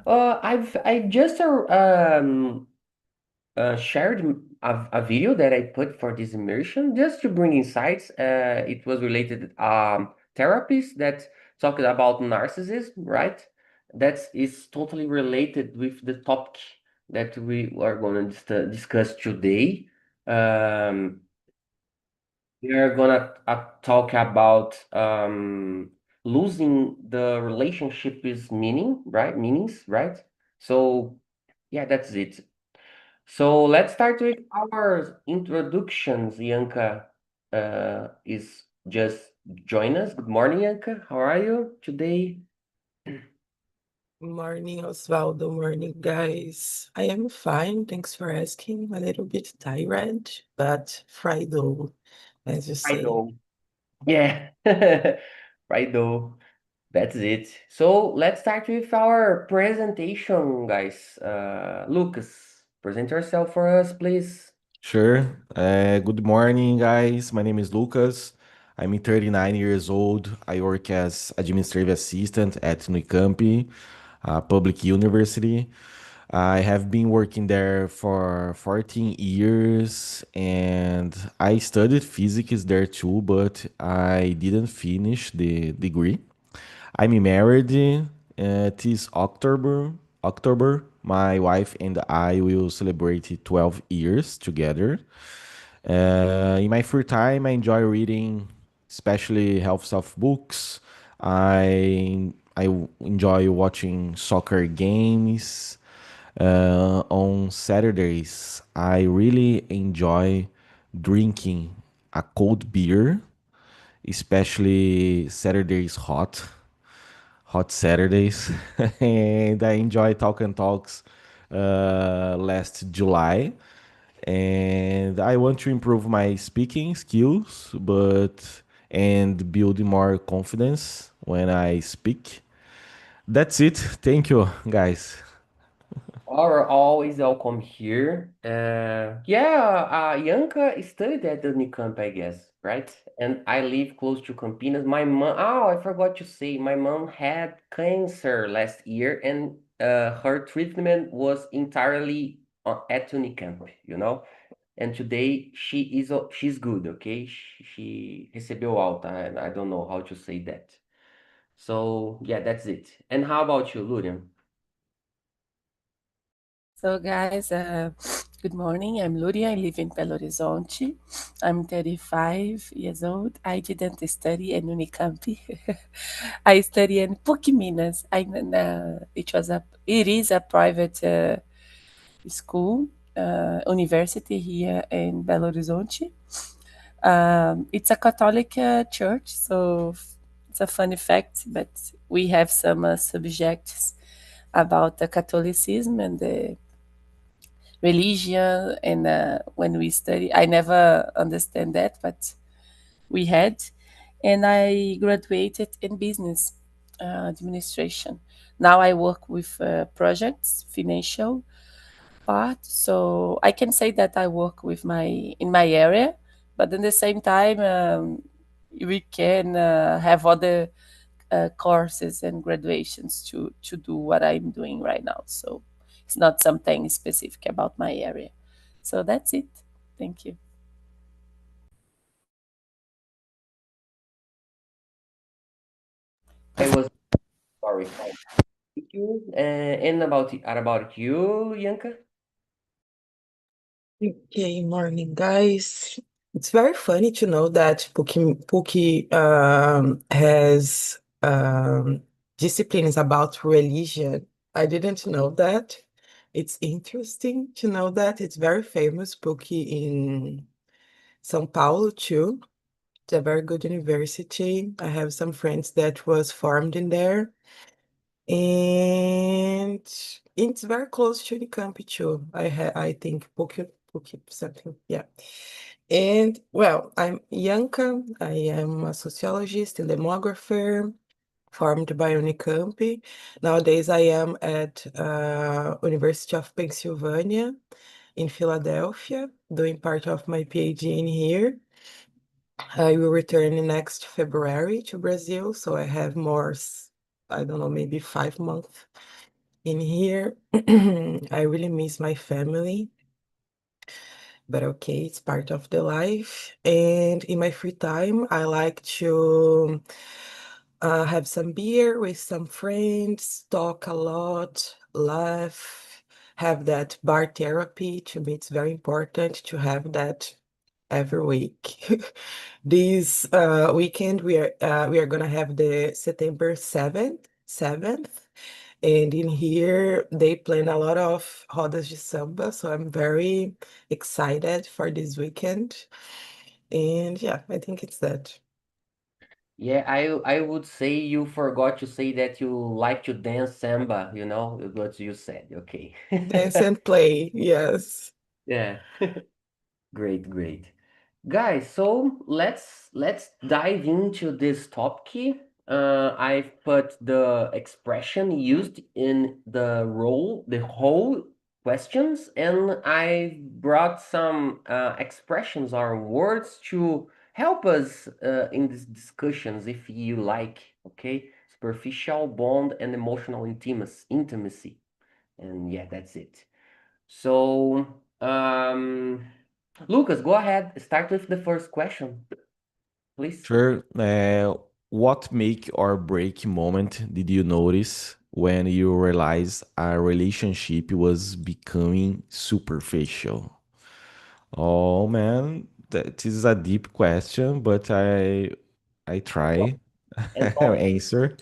I just shared a video that I put for this immersion just to bring insights. It was related therapies that talked about narcissism, right? That is totally related with the topic that we are going to discuss today. Um, we are gonna talk about losing the relationship is meaning, right? Meanings, right? So yeah, that's it. So let's start with our introductions. Yanka is just join us. Good morning, Yanka. How are you today? Morning, Osvaldo. Morning, guys. I am fine. Thanks for asking. A little bit tired, but Friday, as you say. Friday. Yeah. Friday. That's it. So let's start with our presentation, guys. Lucas, present yourself for us, please. Sure. Good morning, guys. My name is Lucas. I'm 39 years old. I work as administrative assistant at Unicamp, a public university. I have been working there for 14 years and I studied physics there too, but I didn't finish the degree. I'm married this October. October, my wife and I will celebrate 12 years together. In my free time, I enjoy reading, especially health self books. I enjoy watching soccer games. On Saturdays, I really enjoy drinking a cold beer, especially Saturdays hot Saturdays, and I enjoy Talk and Talks last July. And I want to improve my speaking skills, and build more confidence when I speak. That's it. Thank you, guys. Are always welcome here. Yeah, Yanka studied at the Unicamp, I guess, right? And I live close to Campinas. My mom, oh, I forgot to say, my mom had cancer last year, and her treatment was entirely at Unicamp, you know? And today she's good, okay? She recebeu alta. I don't know how to say that. So yeah, that's it. And how about you, Lurian? So, guys, good morning. I'm Luria. I live in Belo Horizonte. I'm 35 years old. I didn't study in Unicamp. I study in PUC Minas. It is a private school, university here in Belo Horizonte. It's a Catholic church, so it's a funny fact, but we have some subjects about the Catholicism and the religion. And when we study, I never understand that, but we had. And I graduated in business administration. Now I work with projects, financial part. So I can say that I work with my in my area, but at the same time, we can have other courses and graduations to do what I'm doing right now. So it's not something specific about my area. So that's it. Thank you. I was sorry. Thank you. And about you, Yanka? Okay, morning, guys. It's very funny to know that PUC has disciplines about religion. I didn't know that. It's interesting to know that. It's very famous, PUC in São Paulo too. It's a very good university. I have some friends that was formed in there. And it's very close to the camp too. I think PUC something. Yeah. And well, I'm Yanka. I am a sociologist and demographer formed by Unicamp. Nowadays I am at University of Pennsylvania in Philadelphia, doing part of my PhD in here. I will return in next February to Brazil, so I have more, I don't know, maybe 5 months In here, I really miss my family, but okay, it's part of the life. And in my free time, I like to have some beer with some friends, talk a lot, laugh, have that bar therapy. To me, it's very important to have that every week. This weekend we are gonna have the September 7th, and in here they plan a lot of rodas de samba, so I'm very excited for this weekend. And yeah, I think it's that. Yeah, I would say you forgot to say that you like to dance samba, what you said. Okay. Dance and play, yes. Yeah. Great, great. Guys, so let's dive into this topic. I've put the expression used in the whole questions, and I brought some expressions or words to help us in these discussions, if you like. Okay, superficial bond and emotional intimacy, and yeah, that's it. So, Lucas, go ahead. Start with the first question, please. Sure. What make or break moment did you notice when you realized a relationship was becoming superficial? Oh man, that is a deep question, but I try And answer.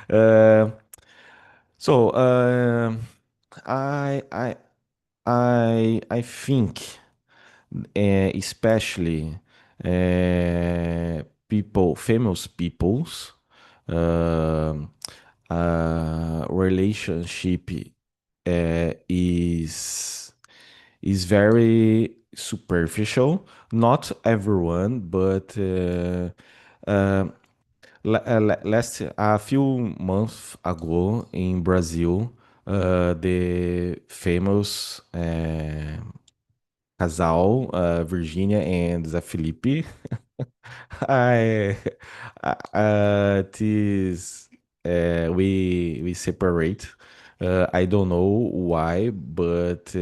Uh, so I I I think especially famous people's um relationship is very superficial. Not everyone, but uh, last a few months ago in Brazil, the famous casal, Virginia and Zé Felipe, I, this we separate. I don't know why, but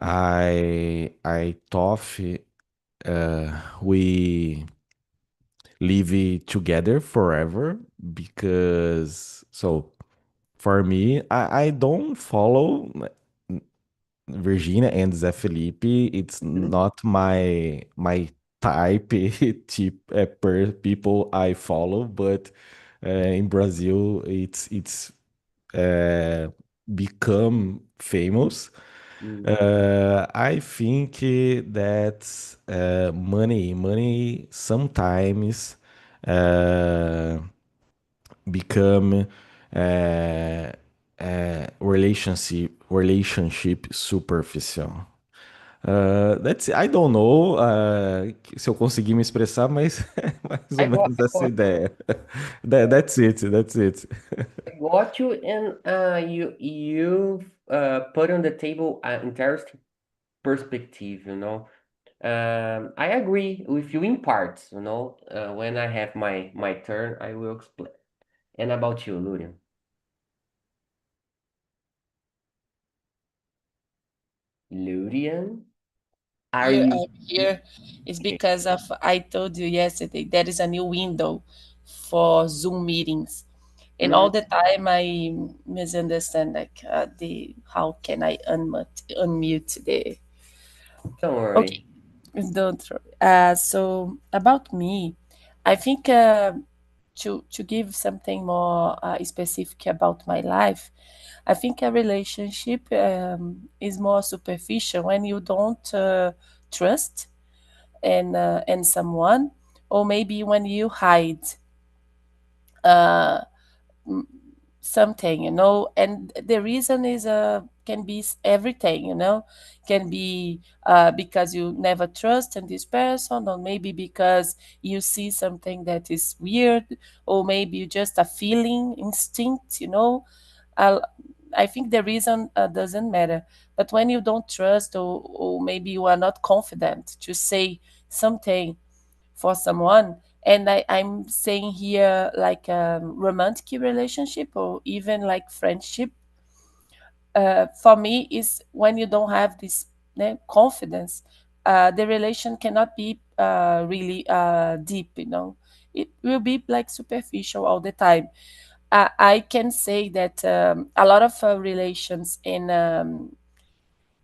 I thought we live together forever because for me I don't follow Virginia and Zé Felipe. It's not my type tip per people I follow, but in Brazil it's uh, become famous. mm, I think that money sometimes uh, become relationship superficial. That's, I don't know se eu consegui me expressar, mas é mais ou menos essa ideia. That's it, that's it. I got you, and you put on the table an interesting perspective. I agree with you in parts. When I have my turn, I will explain. And about you, Lurian? Lurian, are Here, you I'm here is okay? because of I told you yesterday there is a new window for Zoom meetings, and Mm, all the time I misunderstand like the how can I unmute the don't okay. worry. Don't worry. So about me, I think to give something more specific about my life, I think a relationship is more superficial when you don't trust and someone, or maybe when you hide uh, something, and the reason is can be everything, can be because you never trust in this person, or maybe because you see something that is weird, or maybe just a feeling instinct. uh, I think the reason doesn't matter, but when you don't trust, or maybe you are not confident to say something for someone, And I'm saying here like romantic relationship or even like friendship. For me is when you don't have this confidence, the relation cannot be really deep, you know. It will be like superficial all the time. I can say that a lot of relations in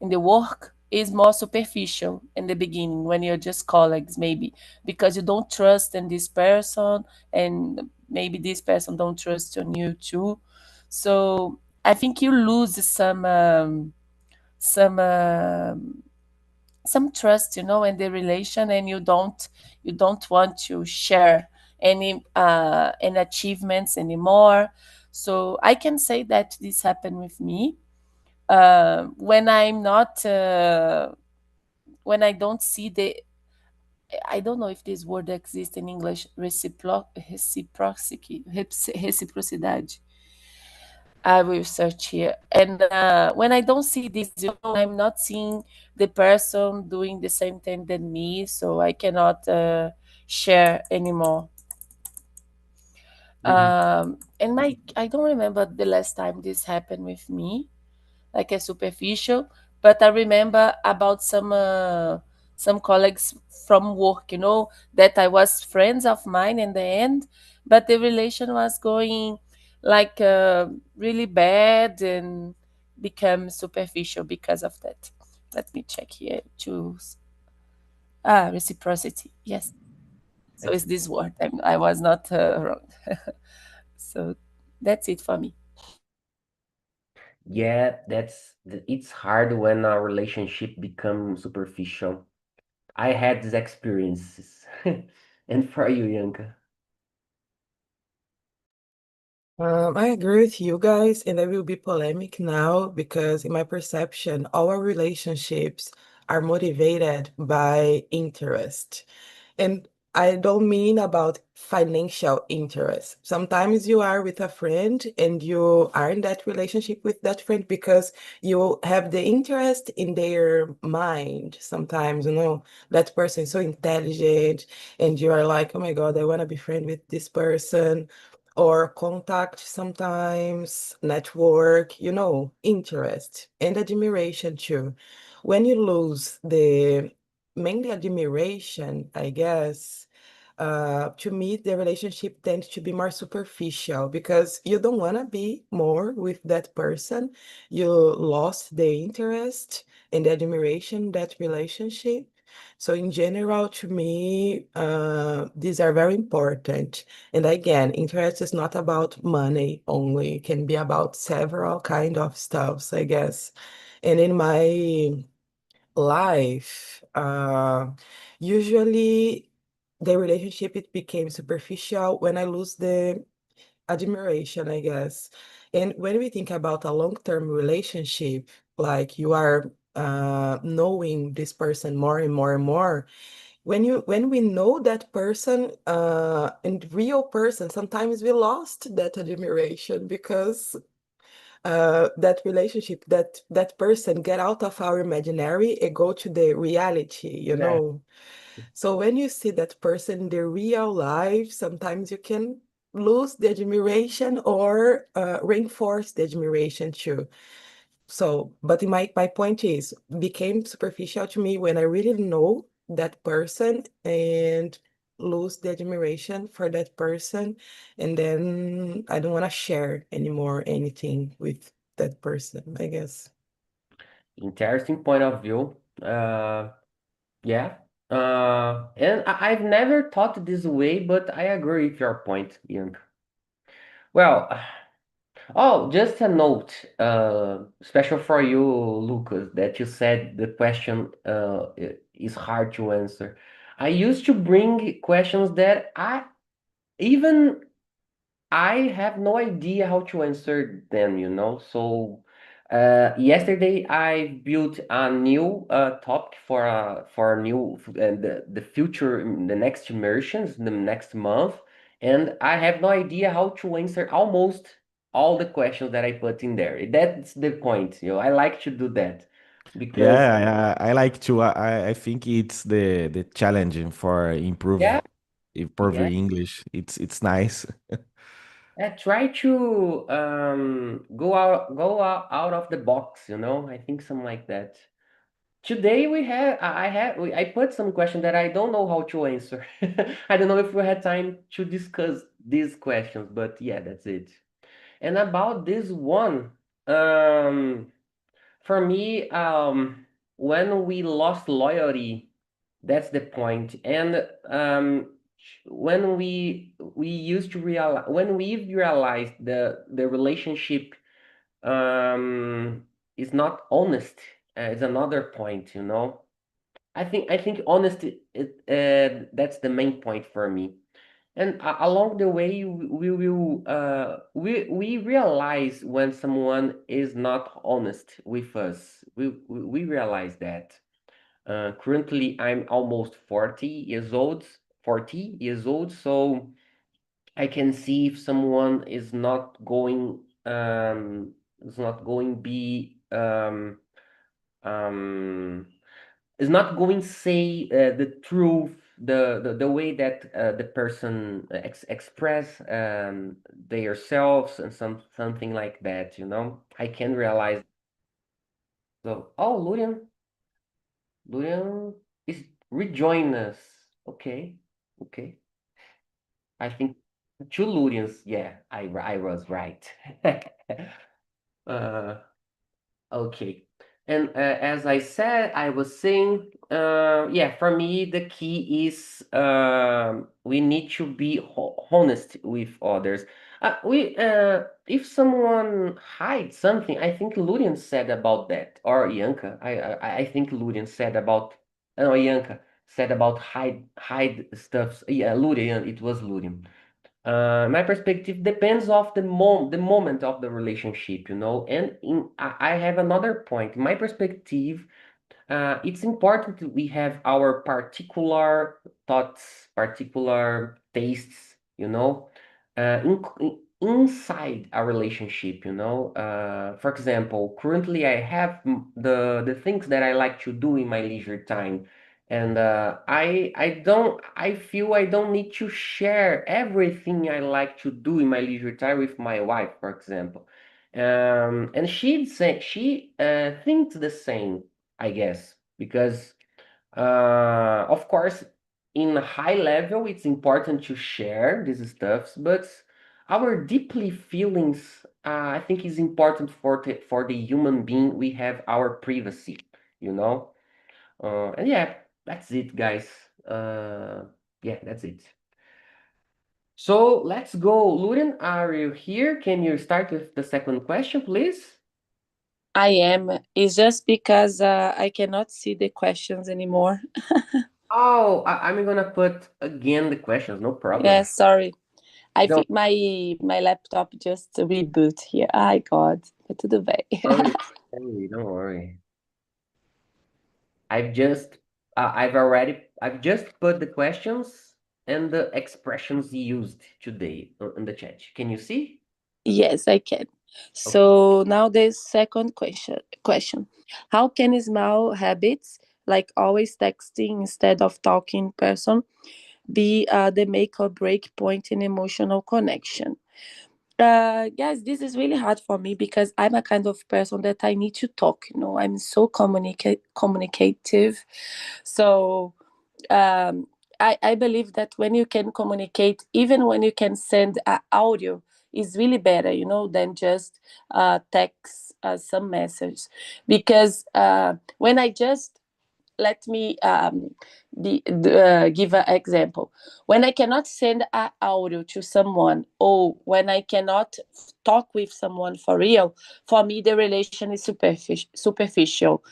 the work is more superficial in the beginning when you're just colleagues, maybe because you don't trust in this person, and maybe this person don't trust on you too. So I think you lose some some trust, you know, in the relation, and you don't want to share any achievements anymore. So I can say that this happened with me when I'm not when I don't see the, I don't know if this word exists in English, reciprocidade. I will search here. And when I don't see this, you know, I'm not seeing the person doing the same thing than me, so I cannot share anymore. Mhm. And I don't remember the last time this happened with me, like a superficial, but I remember about some colleagues from work, you know, that I was friends of mine in the end, but the relation was going like really bad and become superficial because of that. Let me check here. Choose reciprocity. Yes. So That's it's this word. I was not wrong. So that's it for me. yeah, it's hard when a relationship becomes superficial. I had these experiences. And for you, Yanka? I agree with you guys, and I will be polemic now because, in my perception, our relationships are motivated by interest. And I don't mean about financial interest. Sometimes you are with a friend and you are in that relationship with that friend because you have the interest in their mind. Sometimes, you know, that person is so intelligent and you are like, oh my God, I want to be friend with this person. Or contact sometimes, network, you know, interest and admiration too. When you lose the mainly admiration, I guess, to me, the relationship tends to be more superficial because you don't want to be more with that person. You lost the interest and the admiration in that relationship. So in general, to me, these are very important. And again, interest is not about money only. It can be about several kind of stuffs, I guess. And in my life, usually the relationship it became superficial when I lose the admiration, I guess. And when we think about a long-term relationship, like you are knowing this person more and more and more, when we know that person and real person, sometimes we lost that admiration because that relationship, that person get out of our imaginary and go to the reality, you Yeah. know. So when you see that person in the real life, sometimes you can lose the admiration or reinforce the admiration too. So, but my point is, became superficial to me when I really know that person and lose the admiration for that person, and then I don't want to share anymore anything with that person, I guess. Interesting point of view. Yeah. And I've never thought this way, but I agree with your point, Yanka. Well, oh, just a note, special for you, Lucas, that you said the question is hard to answer. I used to bring questions that even I have no idea how to answer them, you know. So yesterday I built a new topic for a new the future the next immersions the next month, and I have no idea how to answer almost all the questions that I put in there. That's the point, you know. I like to do that because Yeah, I like to. I think it's the challenging for yeah, improve. for Yeah. your English. It's nice. Try to out of the box, you know. I think something like that. Today I put some question that I don't know how to answer. I don't know if we had time to discuss these questions, but yeah, that's it. And about this one, um, for me, when we lost loyalty, that's the point. And when we used to realize when we realized the relationship um is not honest, is another point, you know. I think honesty that's the main point for me. And along the way, we will we realize when someone is not honest with us. We realize that. Currently, I'm almost 40 years old, so I can see if someone is not going be um is not going to say the truth, the way that the person express their selves and something like that, you know. I can realize. So, oh, Lurian is rejoin us. Okay, okay. I think two Lurians. Yeah, I was right. uh, Okay. And as I said, I was saying, yeah, for me, the key is we need to be honest with others. If someone hides something, I think Lurian said about that, or Yanka. I think Lurian said about, no, Yanka said about hide stuff. Yeah, Lurian, it was Lurian. My perspective depends of the moment of the relationship, you know. And I have another point. My perspective, it's important that we have our particular thoughts, particular tastes, you know, inside a relationship, you know. For example, currently I have the things that I like to do in my leisure time. And I feel I don't need to share everything I like to do in my leisure time with my wife, for example. And she thinks the same, I guess, because of course, in a high level, it's important to share these stuffs, but our deeply feelings, I think, is important for the human being. We have our privacy, you know. And yeah, that's it, guys. Yeah, that's it. So let's go. Luren, are you here? Can you start with the second question, please? I am. It's just because I cannot see the questions anymore. Oh, I'm gonna put again the questions, no Yeah, problem. sorry. I Don't think my laptop just reboot here. Ai, God. Mas tudo bem. worry, don't worry. I've just put the questions and the expressions used today in the chat. Can you see? Yes, I can. Okay. So now the second question. How can small habits, like always texting instead of talking in person, be the make or break point in emotional connection? Guys, this is really hard for me because I'm a kind of person that I need to talk. I'm so communicative. So um, I believe that when you can communicate, even when you can send audio, is really better, than just text some message. Because when I just let me give an example. When I cannot send an audio to someone, or when I cannot talk with someone for real, for me the relation is superficial,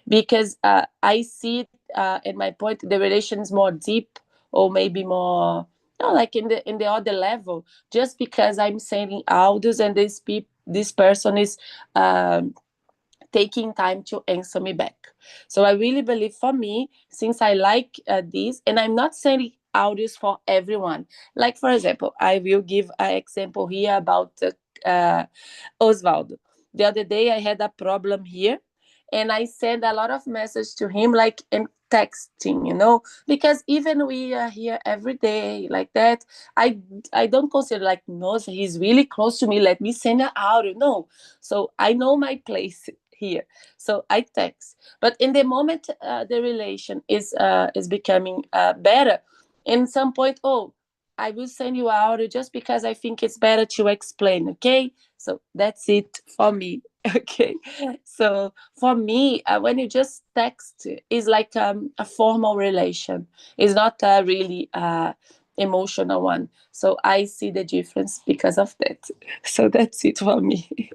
because I see at my point the relation is more deep, or maybe more, like in the other level, just because I'm sending audios and this person is taking time to answer me back. So I really believe, for me, since I like this, and I'm not sending audios for everyone. Like, for example, I will give an example here about uh, Osvaldo. The other day I had a problem here, and I send a lot of messages to him, like in texting, because even we are here every day like that. I don't consider like, no, he's really close to me, let me send an audio. No, so I know my place here, so I text. But in the moment, the relation is becoming better. In some point, oh, I will send you audio just because I think it's better to explain. Okay, so that's it for me. Okay, so for me, when you just text, is like a formal relation. It's not a really emotional one. So I see the difference because of that. So that's it for me.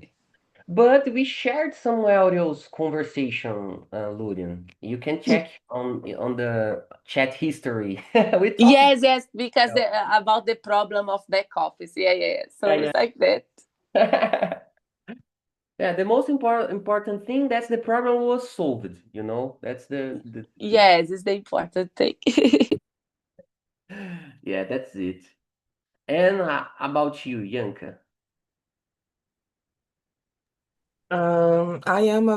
But we shared some audios conversation, Lurian. You can check on the chat history. We talked. Yes, yes, because about the problem of back office. Yeah, yeah, yeah. So Yeah, it's like that. yeah. Yeah, the most important thing, that's the problem was solved, That's the Yes, it's the important thing. yeah, that's it. And about you, Yanka. I am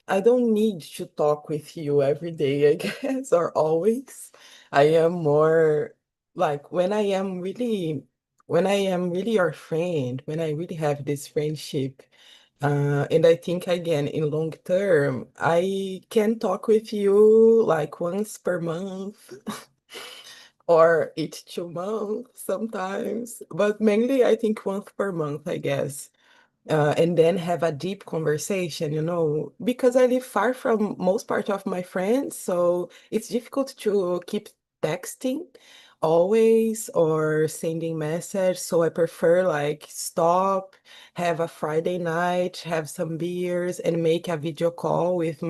I don't need to talk with you every day, I guess, or always. I am more like when I am really your friend, when I really have this friendship. And I think again, in long term, I can talk with you like once per month or each 2 months sometimes, but mainly I think once per month, I guess, and then have a deep conversation, because I live far from most part of my friends, so it's difficult to keep texting always or sending message. So I prefer like stop, have a Friday night, have some beers, and make a video call with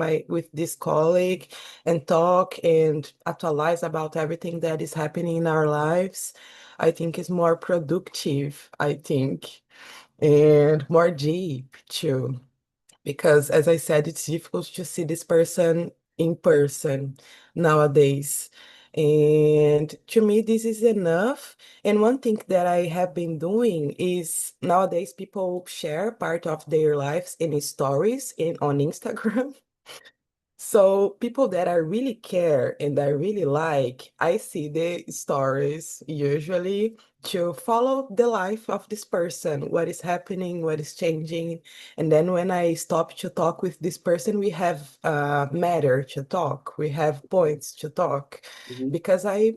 this colleague and talk and actualize about everything that is happening in our lives. I think is more productive, I think, and more deep too. Because as I said, it's difficult to see this person in person nowadays. And to me, this is enough. And one thing that I have been doing is nowadays people share part of their lives in stories on Instagram. So people that I really care and I really like, I see the stories usually to follow the life of this person, what is happening, what is changing. And then when I stop to talk with this person, we have matter to talk, we have points to talk. Mhm. Because I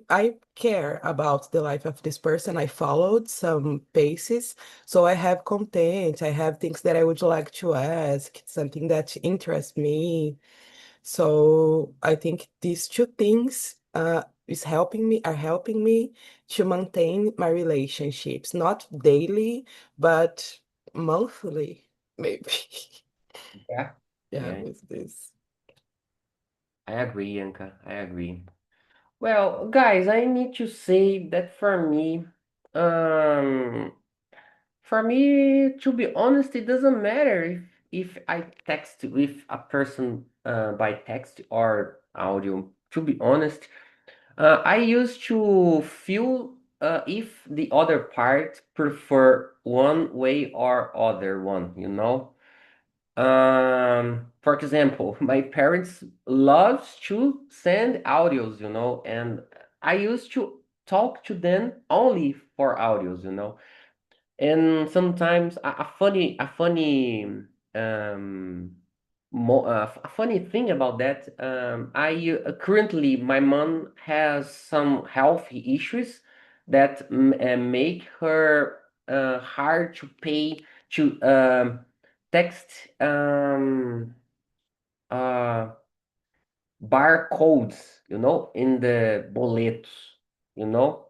care about the life of this person. I followed some paces, so I have content, I have things that I would like to ask, something that interests me. So I think these two things are helping me to maintain my relationships, not daily, but monthly, maybe. Yeah. Yeah, Yeah, with this. I agree, Yanka. I agree. Well, guys, I need to say that um, for me, to be honest, it doesn't matter if I text with a person by text or audio. To be honest, I used to feel if the other part prefer one way or other one. For example, my parents loves to send audios, and I used to talk to them only for audios. And sometimes um a funny thing about that, I currently my mom has some health issues that make her hard to pay to text uh barcodes, in the boletos, you know,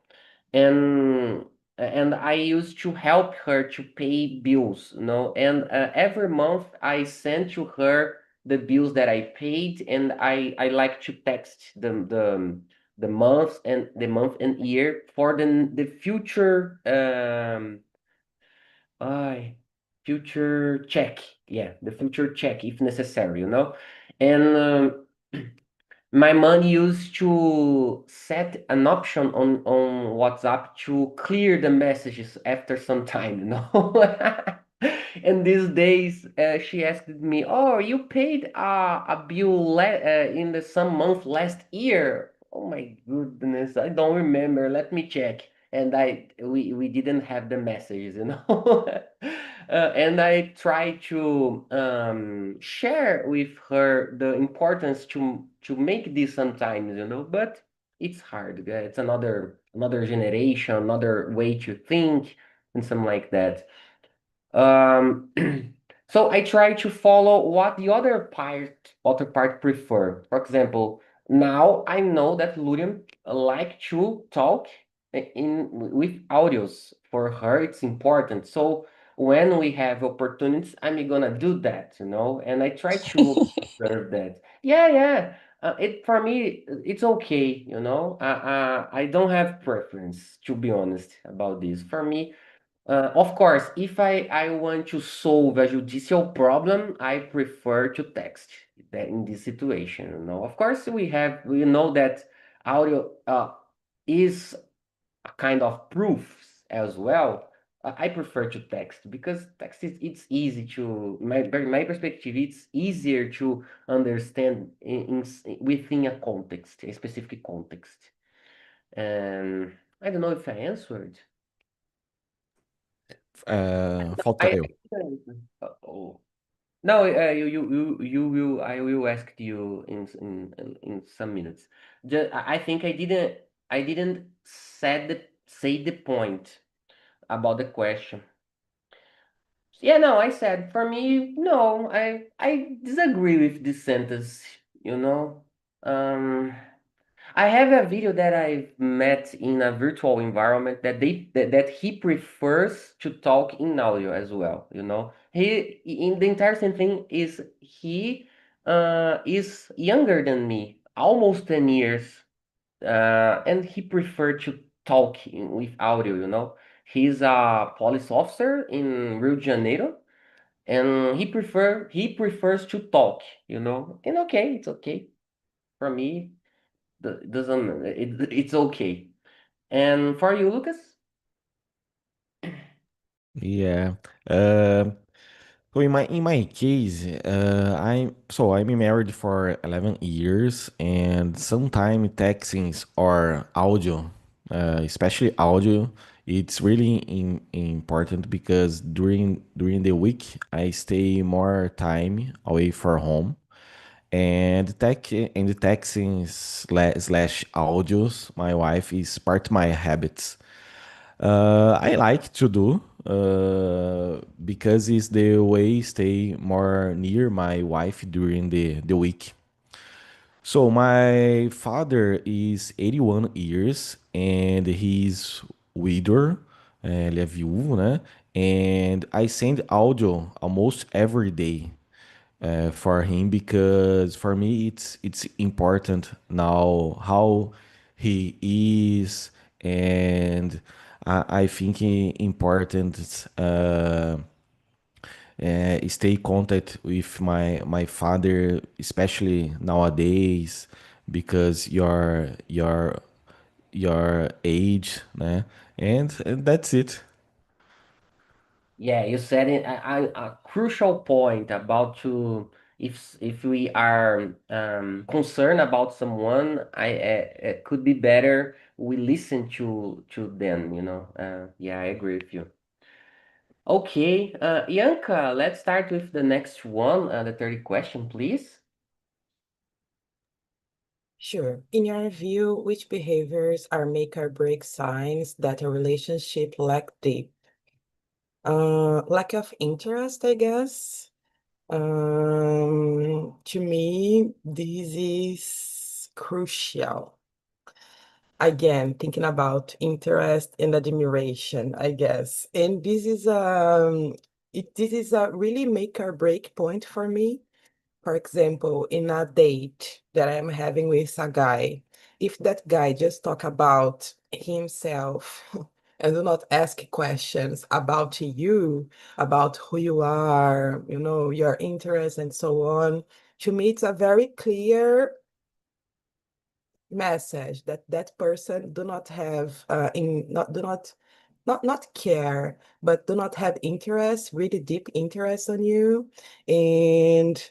and and I used to help her to pay bills. And every month I send to her the bills that I paid, and I like to text the month and year for the future I future check. Yeah, the future check if necessary. And my mom used to set an option on WhatsApp to clear the messages after some time. And these days, she asked me, "Oh, you paid a bill in the some month last year." Oh my goodness, I don't remember. Let me check. And we didn't have the messages, you know. And I try to share with her the importance to make this sometimes, you know. But it's hard. It's another generation, another way to think, and something like that. Um, so I try to follow what the other part prefer. For example, now I know that Lurian like to talk in with audios. For her, it's important. So when we have opportunities, I'm gonna do that, you know, and I try to observe that. Yeah, yeah. It for me, it's okay, you know. I don't have preference, to be honest, about this. For me, of course, if I want to solve a judicial problem, I prefer to text that in this situation, you know. Of course, we know that audio is a kind of proofs as well. I prefer to text because text is it's easy to my perspective. It's easier to understand within a context, a specific context. And I don't know if I answered. Falta I eu. oh. No, you will. I will ask you in some minutes. I think I didn't say the point about the question. Yeah, no, I said for me, no, I disagree with this sentence, you know. Um, I have a video that I met in a virtual environment that he prefers to talk in audio as well, you know. He in the interesting thing is he is younger than me, almost 10 years. And he preferred to talk with audio, you know. He's a police officer in Rio de Janeiro, and he prefers to talk, you know. And okay, it's okay for me. It's okay. And for you, Lucas? Yeah. Uh, so in my case, I'm married for 11 years, and sometimes textings or audio, especially audio, it's really important because during the week I stay more time away from home, and the texting slash audios, my wife is part of my habits. I like to do because it's the way stay more near my wife during the week. So my father is 81 years and he's widower, ele é viúvo, né? And I send audio almost every day for him because for me it's important now how he is, and I think important stay contact with my father, especially nowadays because your age, né? And that's it. Yeah, you said it, a crucial point about to if we are concerned about someone, I it could be better we listen to them, you know. Yeah, I agree with you. Okay, Yanka, let's start with the next one, the 30 question, please. Sure. In your view, which behaviors are make or break signs that a relationship lack deep? Lack of interest, I guess. To me, this is crucial. Again, thinking about interest and admiration, I guess. And this is a really make or break point for me. For example, in a date that I'm having with a guy, if that guy just talk about himself and do not ask questions about you, about who you are, your interests and so on, to me, it's a very clear message that that person do not have do not not care, but do not have interest, really deep interest on you. And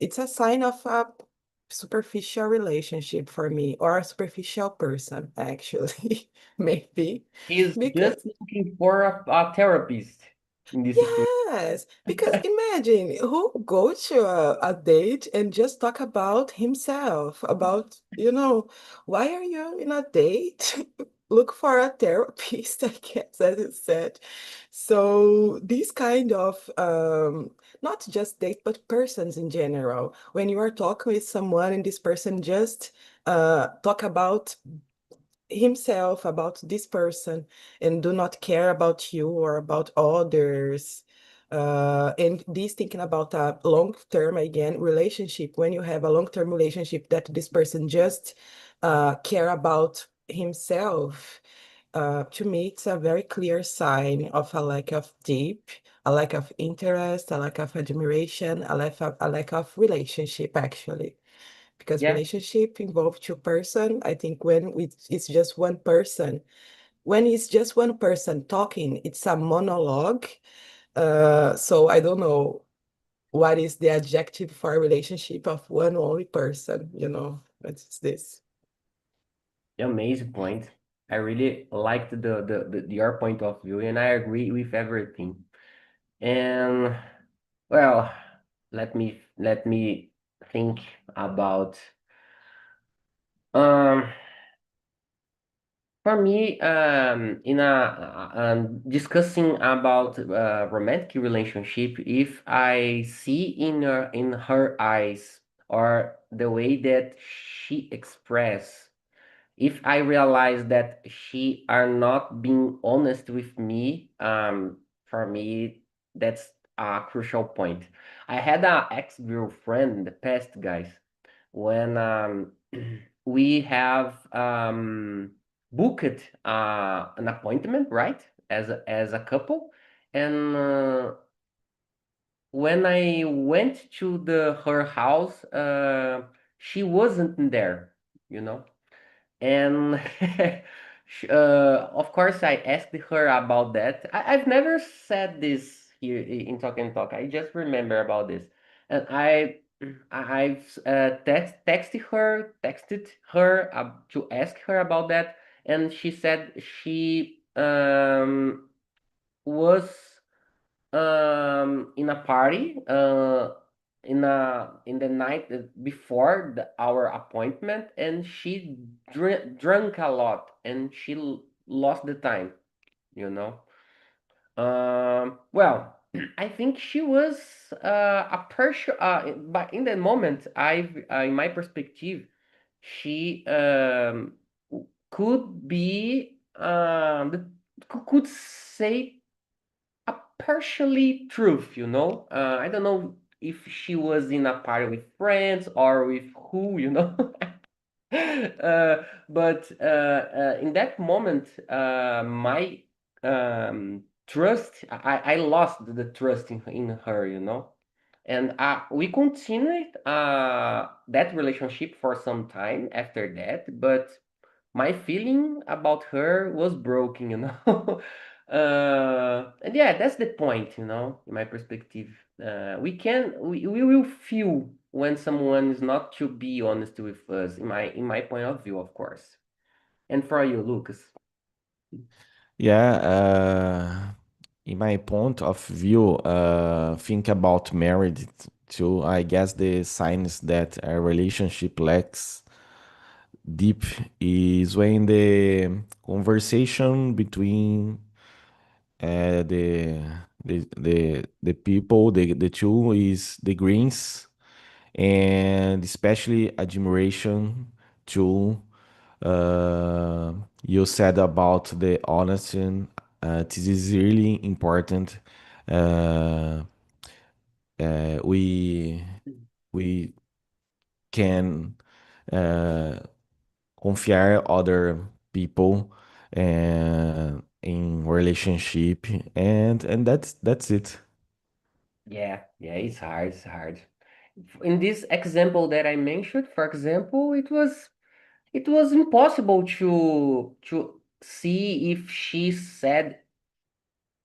it's a sign of a superficial relationship for me, or a superficial person, actually, maybe. He's Because just looking for a therapist in this situation. yes, because imagine who go to a date and just talk about himself, about, why are you in a date? Look for a therapist, I guess, as you said. So these kind of, not just date, but persons in general. When you are talking with someone and this person just talk about himself, about this person, and do not care about you or about others. And this thinking about a long-term, again, relationship, when you have a long-term relationship that this person just care about himself, to me, it's a very clear sign of a lack of deep, a lack of interest, a lack of admiration, a lack of relationship, actually, because Yeah, relationship involve two person. I think when it's just one person, when it's just one person talking, it's a monologue. So I don't know what is the adjective for a relationship of one only person, What's this? amazing point. I really liked your point of view, and I agree with everything. And well, let me think about um for me in a discussing about romantic relationship, if I see in her eyes or the way that she express, if I realize that she are not being honest with me, for me, that's a crucial point. I had a ex-girlfriend in the past, guys, when we have booked an appointment, right, as a couple, and when I went to her house, she wasn't there, you know. And of course, I asked her about that. I've never said this here in Talk and Talk. I just remember about this, and I've texted her to ask her about that, and she said she was in a party in the night before our appointment, and she drank a lot, and she lost the time, you know. Well, I think she was a person, but in that moment, in my perspective, she could be could say a partially truth, you know. I don't know if she was in a party with friends or with who, you know. But in that moment, my trust, I lost the trust in her, you know. And we continued that relationship for some time after that, but my feeling about her was broken, you know. And yeah, that's the point, you know, in my perspective. We will feel when someone is not to be honest with us, in my point of view, of course. And for you, Lucas. Yeah, in my point of view, think about marriage too. I guess the signs that a relationship lacks deep is when the conversation between the people, the two is the greens, and especially admiration to you said about the honesty. This is really important. Uh, we can uh, confiar other people in relationship, and that's it. Yeah, it's hard, it's hard. In this example that I mentioned, for example, it was impossible to see if she said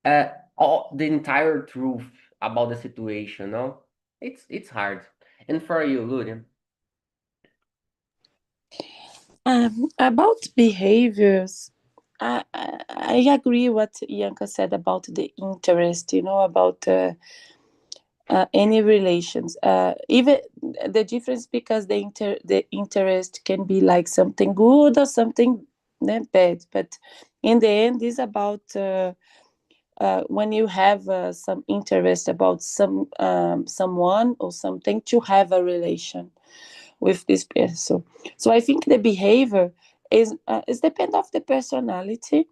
all the entire truth about the situation, no? It's hard. And for you, Lulian? About behaviors, I agree what Yanka said about the interest, about any relations. Even the difference, because the interest can be like something good or something bad, but in the end, is about when you have some interest about someone or something, to have a relation with this person. So I think the behavior is depend of the personality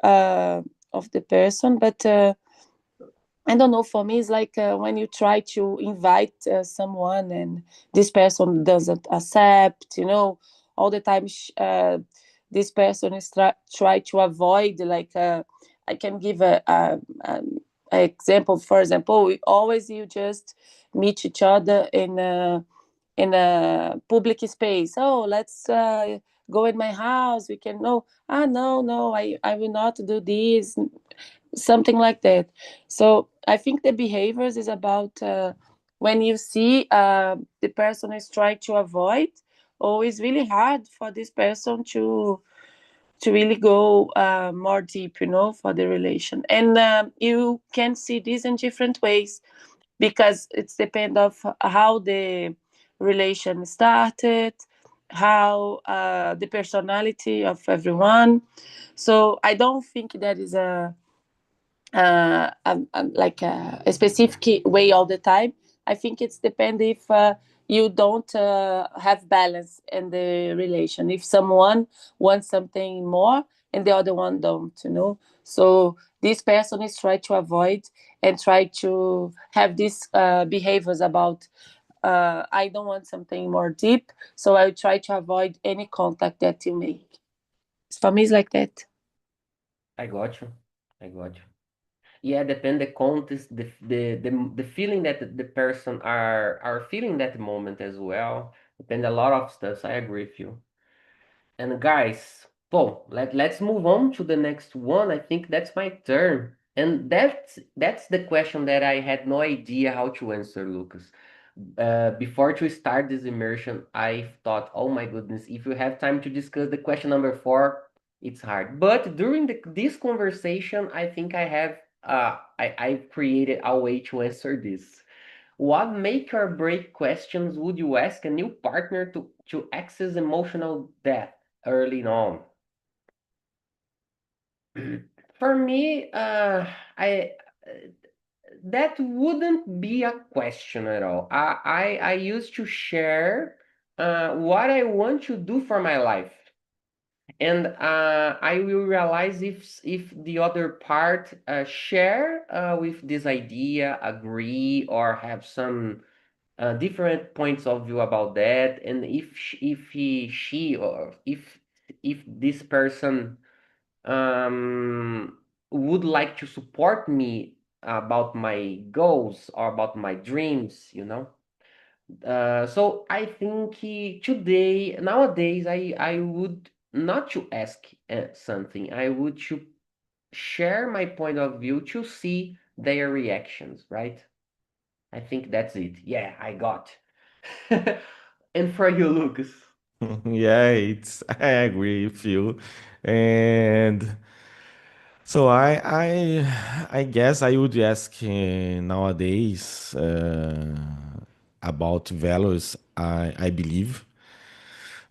uh, of the person, but I don't know. For me, it's like when you try to invite someone and this person doesn't accept. All the time this person is try to avoid. Like I can give a example. For example, we always you just meet each other in a public space. Oh, let's go in my house. We can no. No, I will not do this, something like that. So I think the behaviors is about when you see the person is trying to avoid, or it's really hard for this person to really go more deep, for the relation. And you can see this in different ways, because it's depend of how the relation started, how the personality of everyone. So I don't think that is like a specific way all the time. I think it's depend if you don't have balance in the relation. If someone wants something more and the other one don't. So this person is trying to avoid and try to have these behaviors about I don't want something more deep, so I try to avoid any contact that you make. For me, it's like that. I got you. I got you. Yeah, depend the context, the feeling that the person are feeling that moment as well. Depend a lot of stuff. So I agree with you. And guys, well, let's move on to the next one. I think that's my turn. And that's the question that I had no idea how to answer, Lucas. Before to start this immersion, I thought, oh my goodness, if you have time to discuss the question number four, it's hard. But during this conversation, I think I've created a way to answer this. What make or break questions would you ask a new partner to access emotional depth early on? For me, I that wouldn't be a question at all. I used to share what I want to do for my life, and I will realize if the other part share with this idea, agree, or have some different points of view about that, and if she, or if this person would like to support me about my goals or about my dreams. So I think today, nowadays, I would not to ask something. I would to share my point of view to see their reactions, right? I think that's it. Yeah, I got. And for you, Lucas. Yeah, I agree with you. And so I guess I would ask nowadays about values I believe,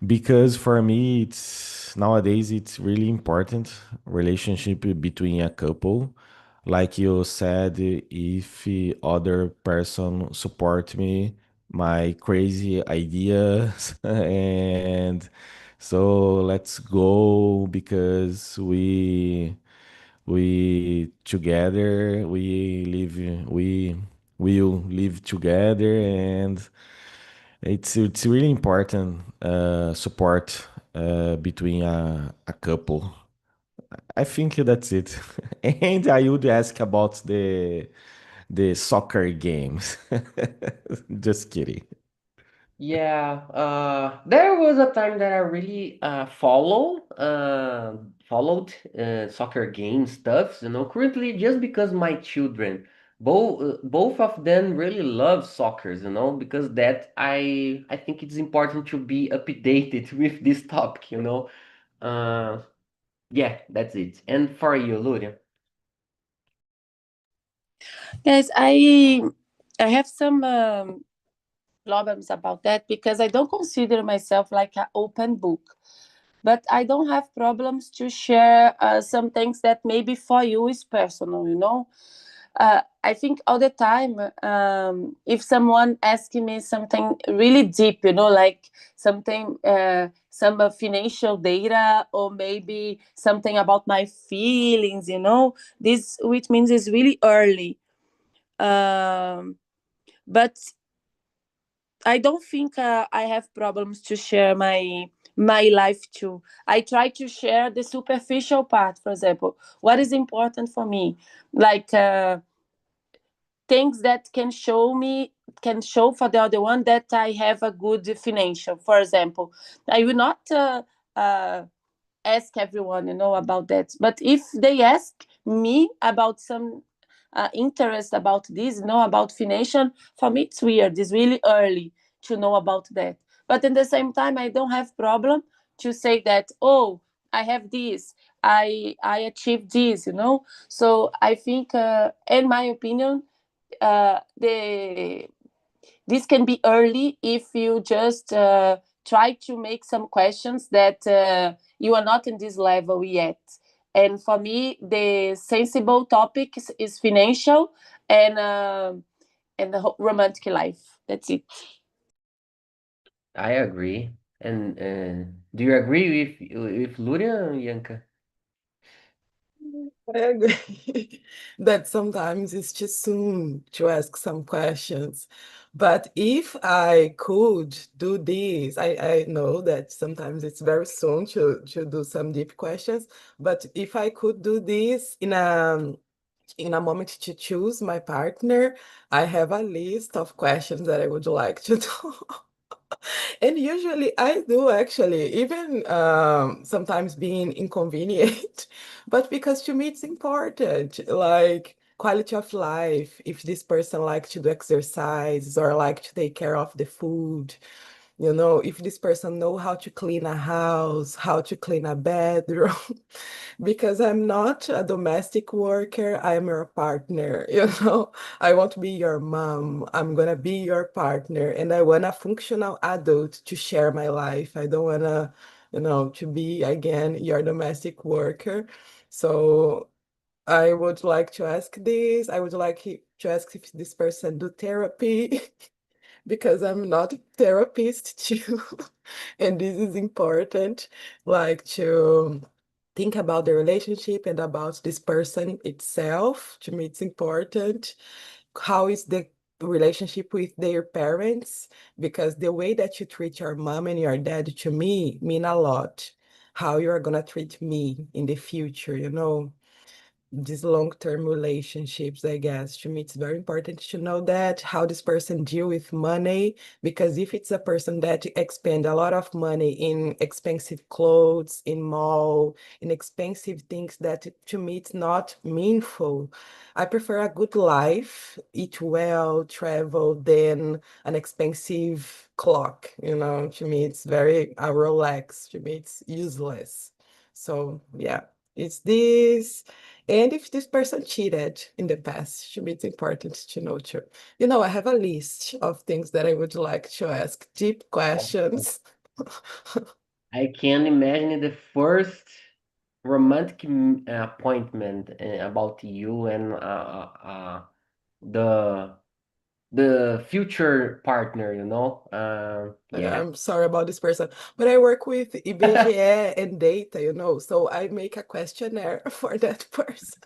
because for me it's nowadays it's really important relationship between a couple. Like you said, if the other person support me my crazy ideas and so let's go because we together we will live together, and it's really important support between a couple. I think that's it. And I would ask about the soccer games. Just kidding. Yeah, there was a time that I really followed soccer game stuff, you know, currently just because my children both of them really love soccer, you know, because that I think it's important to be updated with this topic, you know. Uh, yeah, that's it. And for you, Luria. Yes, I have some problems about that because I don't consider myself like an open book. But I don't have problems to share some things that maybe for you is personal, you know. I think all the time, if someone asks me something really deep, you know, like something, some financial data, or maybe something about my feelings, you know, this which means it's really early. Um, but I don't think I have problems to share my life too. I try to share the superficial part, for example, what is important for me, like things that can show for the other one that I have a good financial. For example, I will not uh, ask everyone, you know, about that. But if they ask me about some interest about this, you know, about financial, for me it's weird. It's really early to know about that. But at the same time, I don't have problem to say that. Oh, I have this. I achieved this. You know. So I think, in my opinion, the this can be early if you just try to make some questions that you are not in this level yet. And for me, the sensible topic is financial and the romantic life. That's it. I agree. And do you agree with Luria, Yanka? I agree that sometimes it's too soon to ask some questions. But if I could do this, I know that sometimes it's very soon to do some deep questions. But if I could do this in a moment to choose my partner, I have a list of questions that I would like to do. And usually I do actually, even sometimes being inconvenient, but because to me it's important, like quality of life, if this person likes to do exercise or like to take care of the food, you know, if this person know how to clean a house, how to clean a bedroom, because I'm not a domestic worker, I'm your partner, you know. I want to be your mom. I'm gonna be your partner, and I want a functional adult to share my life. I don't wanna, you know, to be again your domestic worker. So I would like to ask this. I would like to ask if this person do therapy because I'm not a therapist too. And this is important, like to think about the relationship and about this person itself. To me, it's important. How is the relationship with their parents? Because the way that you treat your mom and your dad to me mean a lot. How you're gonna treat me in the future, you know? These long-term relationships, I guess. To me, it's very important to know that how this person deal with money, because if it's a person that expend a lot of money in expensive clothes, in mall, in expensive things that to me it's not meaningful. I prefer a good life, eat well, travel, than an expensive clock. You know, to me, it's very a Rolex. To me, it's useless. So yeah, it's this. And if this person cheated in the past, to me, it's important to know too. You know, I have a list of things that I would like to ask, deep questions. I can imagine the first romantic appointment about you and the the future partner, you know. Yeah. I'm sorry about this person, but I work with IBGE and data, you know, so I make a questionnaire for that person.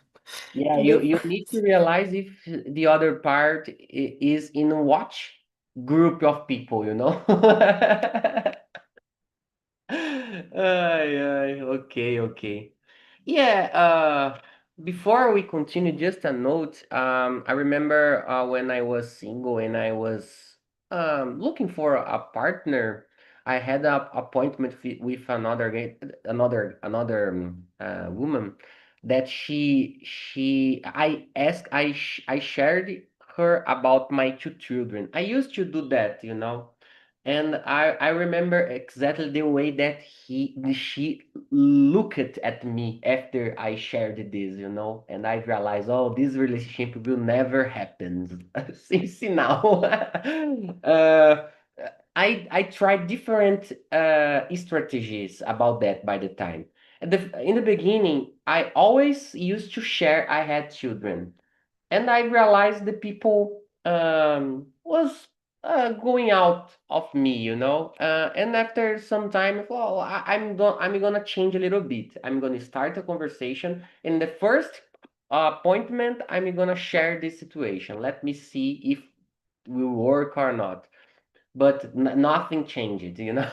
Yeah, In you need to the realize if the other part is in watch group of people, you know. Ay, ay, okay, okay. Yeah, before we continue, just a note. I remember when I was single and I was looking for a partner, I had a appointment with another woman that I shared her about my two children. I used to do that, you know. And I remember exactly the way that she looked at me after I shared this, you know, and I realized, oh, this relationship will never happen. Since now. uh, I tried different strategies about that by the time. In the beginning, I always used to share I had children, and I realized the people was going out of me, you know. And after some time, well, I'm gonna change a little bit. I'm gonna start a conversation. In the first appointment, I'm gonna share this situation. Let me see if it will work or not. But nothing changed, you know.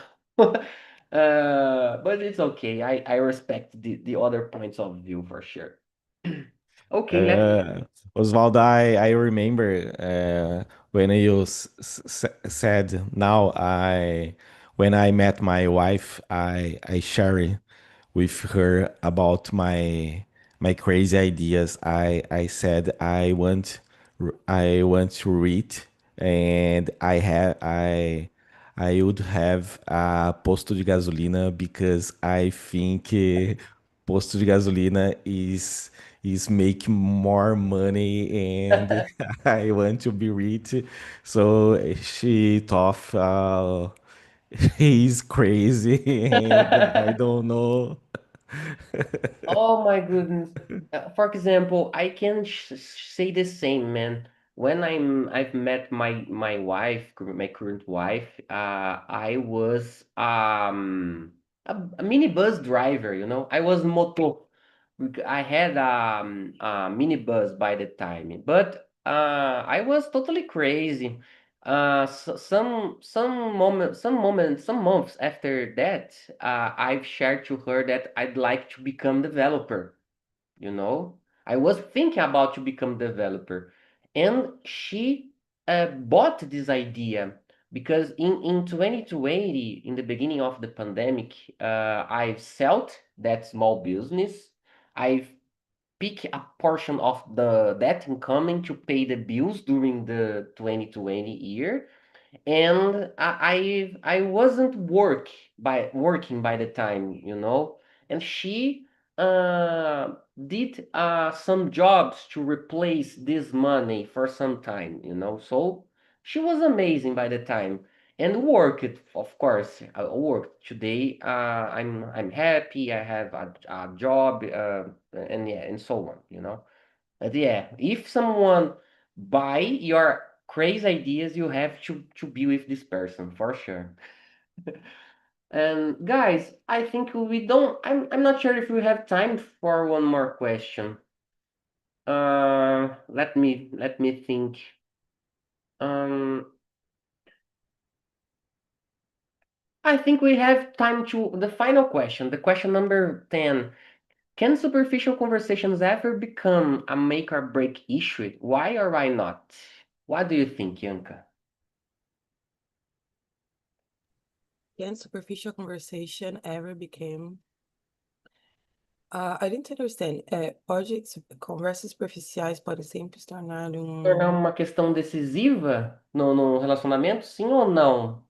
But it's okay. I respect the other points of view for sure. Okay, let me. Uh, Osvaldo, I remember when you said now when I met my wife, I shared with her about my crazy ideas. I said I want to read, and I would have a posto de gasolina because I think posto de gasolina is making more money, and I want to be rich. So she thought he's crazy, and I don't know. Oh my goodness. For example, I can say the same, man. When I've met my wife, my current wife, I was a minibus driver, you know. I was moto. I had a minibus by the time, but I was totally crazy. Some months after that, I've shared to her that I'd like to become developer, you know. I was thinking about to become developer, and she bought this idea because in 2020, in the beginning of the pandemic, I've sold that small business. I've picked a portion of the that incoming to pay the bills during the 2020 year, and I wasn't working by the time, you know. And she uh did some jobs to replace this money for some time, you know. So she was amazing by the time, and worked, of course. I worked today. I'm happy. I have a job, and yeah, and so on, you know. But yeah, if someone buy your crazy ideas, you have to be with this person for sure. And guys, I think we don't. I'm not sure if we have time for one more question. Let me think. Um, I think we have time to the final question. The question number 10. Can superficial conversations ever become a make or break issue? Why or why not? What do you think, Yanka? Can superficial conversation ever became I didn't understand. Conversas superficiais podem sempre se tornar Tornar uma questão decisiva no relacionamento, sim ou não?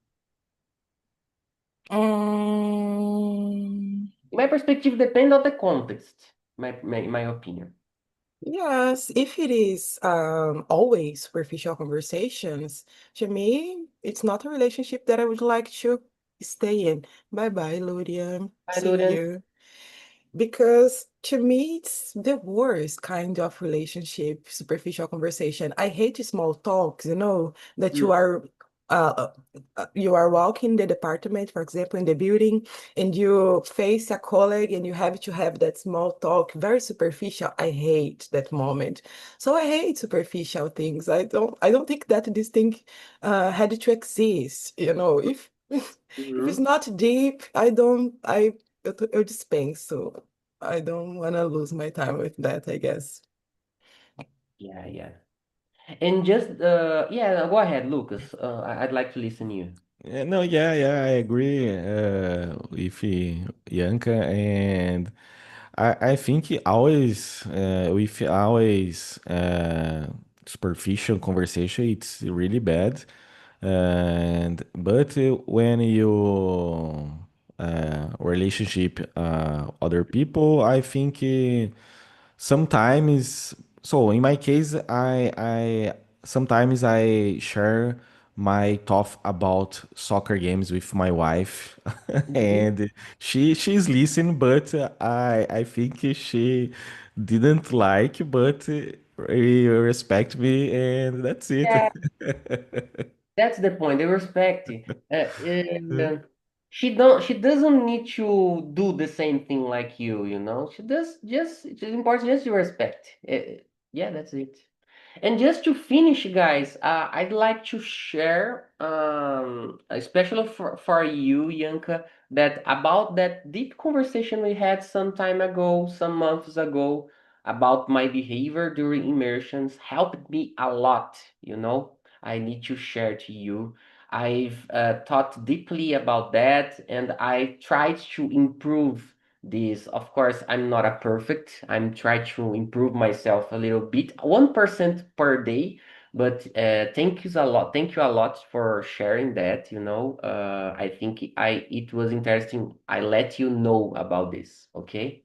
Um, In my perspective, depend of the context, my opinion. yes, if it is always superficial conversations, to me, it's not a relationship that I would like to stay in. Bye bye, Luria. Hi, See Lurian. you. Because to me, it's the worst kind of relationship, superficial conversation. I hate small talks, that Mm, uh, you are walking the department, for example, in the building, and you face a colleague and you have to have that small talk, very superficial. I hate that moment. So I hate superficial things. I don't think that this thing had to exist, if if it's mhm. not deep, eu dispenso. I don't want to lose my time with that, I guess. Yeah, yeah. And just yeah, go ahead, Lucas. I'd like to listen to you. No, yeah, I agree with Yanka, and I think always with always superficial conversation, it's really bad. And but when you relationship other people, I think sometimes. So in my case, I sometimes I share my thought about soccer games with my wife, Mhm. and she's listening, but I think she didn't like, but respect me, and that's it. Yeah, that's the point. They respect it. She doesn't need to do the same thing like you know. She does just it's important just to respect. Yeah, that's it. And just to finish, guys, I'd like to share, especially for you, Yanka, that about that deep conversation we had some time ago, some months ago, about my behavior during immersions helped me a lot, you know. I need to share to you. I've thought deeply about that and I tried to improve this. Of course, I'm not a perfect. I'm trying to improve myself a little bit, 1% per day. But thank you a lot. Thank you a lot for sharing that. You know, I think it was interesting. I let you know about this. Okay.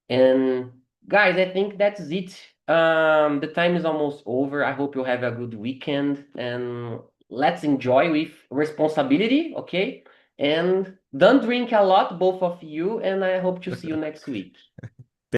And guys, I think that's it. The time is almost over. I hope you have a good weekend and let's enjoy with responsibility, okay? And don't drink a lot, both of you, and I hope to see you next week.